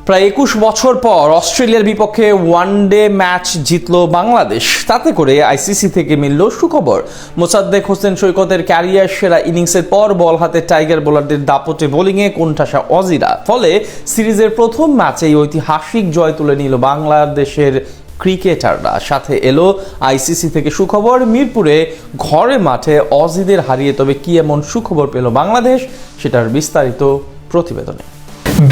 প্রায় ২১ বছর পর অস্ট্রেলিয়ার বিপক্ষে ওয়ানডে ম্যাচ জিতল বাংলাদেশ। তাতে করে আইসিসি থেকে মিলল সুখবর। মোসাদ্দেক হোসেন সৈকতের ক্যারিয়ার সেরা ইনিংসের পর বল হাতে টাইগার বোলারদের দাপটে বোলিংয়ে কোণঠাসা অজিরা। ফলে সিরিজের প্রথম ম্যাচেই ঐতিহাসিক জয় তুলে নিল বাংলাদেশের ক্রিকেটাররা। সাথে এলো আইসিসি থেকে সুখবর, মিরপুরে ঘরে মাঠে অজিদের হারিয়ে তবে কি এমন সুখবর পেল বাংলাদেশ, সেটার বিস্তারিত প্রতিবেদনে।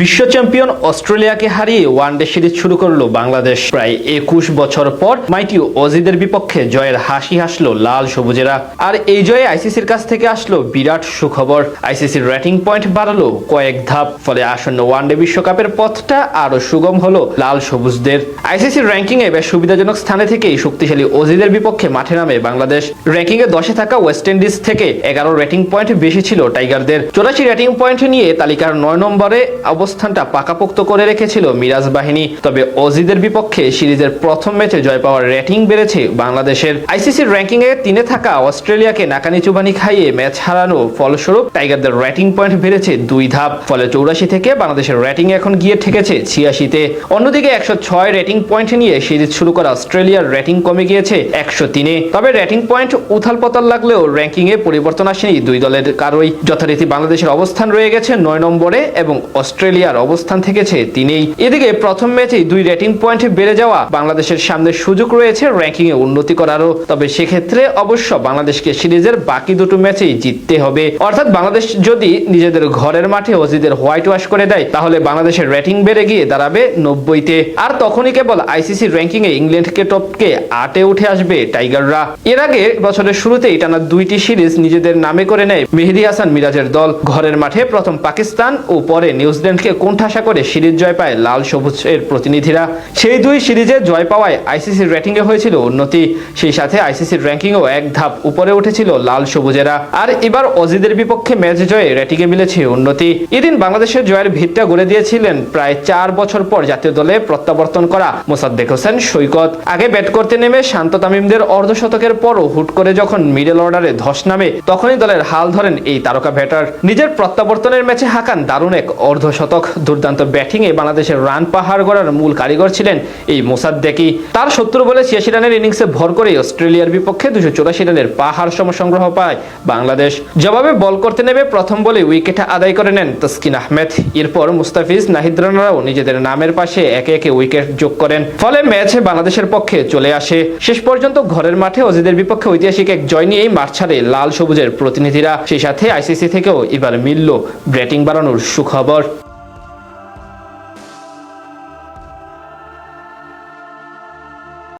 বিশ্ব চ্যাম্পিয়ন অস্ট্রেলিয়াকে হারিয়ে ওয়ানডে সিরিজ শুরু করলো বাংলাদেশ। প্রায় ২১ বছর পর মাইটি অজিদের বিপক্ষে জয়ের হাসি হাসলো লাল সবুজেরা। আর এই জয়ে আইসিসির কাছ থেকে আসলো বিরাট সুখবর। আইসিসির রেটিং পয়েন্ট বাড়ালো কয়েক ধাপ, ফলে আসন্ন ওয়ানডে বিশ্বকাপের পথটা আরো সুগম হলো লাল সবুজদের। আইসিসির র্যাঙ্কিং এ বেশ সুবিধাজনক স্থানে থেকেই শক্তিশালী অজিদের বিপক্ষে মাঠে নামে বাংলাদেশ। র্যাঙ্কিং এ 10-এ থাকা ওয়েস্ট ইন্ডিজ থেকে 11 রেটিং পয়েন্ট বেশি ছিল টাইগারদের। 84 রেটিং পয়েন্ট নিয়ে তালিকার 9 নম্বরে অবস্থানটা পাকাপোক্ত করে রেখেছিল মিরাজ বাহিনী। তবে অজিদের বিপক্ষে সিরিজের প্রথম ম্যাচে জয় পাওয়ার রেটিং বেড়েছে বাংলাদেশের। আইসিসির র্যাঙ্কিং এ 3-এ থাকা অস্ট্রেলিয়াকে নাকানি চুবানি খাইয়ে ম্যাচ হারানো ফলস্বরূপ টাইগারদের রেটিং পয়েন্ট বেড়েছে 2 ধাপ। ফলে 84 থেকে বাংলাদেশের রেটিং এখন গিয়ে ঠেকেছে 86-তে। অন্যদিকে 106 রেটিং পয়েন্ট নিয়ে সিরিজ শুরু করা অস্ট্রেলিয়ার রেটিং কমে গিয়েছে 103-এ। তবে রেটিং পয়েন্ট উথাল পাতাল লাগলেও র্যাঙ্কিং এ পরিবর্তন আসেনি দুই দলের কারোই। যথারীতি বাংলাদেশের অবস্থান রয়ে গেছে 9 নম্বরে এবং অস্ট্রেলিয়ার অবস্থান থেকেছে 3-এই। এদিকে প্রথম ম্যাচেই 2 রেটিং পয়েন্ট বেড়ে যাওয়া বাংলাদেশের সামনে সুযোগ রয়েছে র্যাঙ্কিং এ উন্নতি করারও। তবে সেক্ষেত্রে অবশ্য বাংলাদেশকে সিরিজের বাকি দুটো ম্যাচেই জিততে হবে। অর্থাৎ বাংলাদেশ যদি নিজেদের ঘরের মাঠে অজিদের হোয়াইট ওয়াশ করে দেয়, তাহলে বাংলাদেশের রেটিং বেড়ে গিয়ে দাঁড়াবে 90-তে। আর তখনই কেবল আইসিসি র্যাঙ্কিং এ ইংল্যান্ডকে টপকে 8-এ উঠে আসবে টাইগাররা। এর আগে বছরের শুরুতেই টানা 2টি সিরিজ নিজেদের নামে করে নেয় মেহেদী হাসান মিরাজের দল। ঘরের মাঠে প্রথম পাকিস্তান ও পরে নিউজিল্যান্ডকে কোণঠাসা করে সিরিজ জয় পায় লাল সবুজের প্রতিনিধিরা। সেই 2 সিরিজে জয় পাওয়ায় আইসিসির রেটিং এ হয়েছিল উন্নতি। সেই সাথে আইসিসির র্যাঙ্কিং ও এক ধাপ উপরে উঠেছিল লাল সবুজেরা। আর এবার অজিদের বিপক্ষে ম্যাচ জয়ে রেটিং এ মিলেছে উন্নতি। এদিন বাংলাদেশের জয়ের ভিতটা গড়ে দিয়েছিলেন প্রায় 4 বছর পর জাতীয় দলে প্রত্যাবর্তন করা মোসাদ্দেক হোসেন সৈকত। আগে ব্যাট করতে নেমে শান্ত তামিমদের অর্ধশতকের পরও হুট করে যখন মিডল অর্ডারে ধস নামে, তখনই দলের হাল ধরেন এই তারকা ব্যাটার। নিজের প্রত্যাবর্তনের ম্যাচে হাঁকান দারুণ এক অর্ধশতক। দুর্দান্ত ব্যাটিং এ বাংলাদেশের রান পাহাড় গড়ার মূল কারিগর ছিলেন এই মোসাদ্দেকই। তার 70 বলে 86 রানের ইনিংসে ভর করে অস্ট্রেলিয়ার বিপক্ষে 284 রানের পাহাড় সম সংগ্রহ পায় বাংলাদেশ। জবাবে বল করতে নেমে প্রথম বলে উইকেট আদায় করে নেন তাসকিন আহমেদ। এরপর মুস্তাফিজ, নাহিদ রানারাও নিজেদের নামের পাশে একে একে উইকেট যোগ করেন। ফলে ম্যাচে বাংলাদেশের পক্ষে চলে আসে। শেষ পর্যন্ত ঘরের মাঠে অজিদের বিপক্ষে ঐতিহাসিক এক জয় নিয়েই মাঠ ছাড়ে লাল সবুজের প্রতিনিধিরা। সেই সাথে আইসিসি থেকেও এবার মিলল ব্যাটিং বাড়ানোর সুখবর।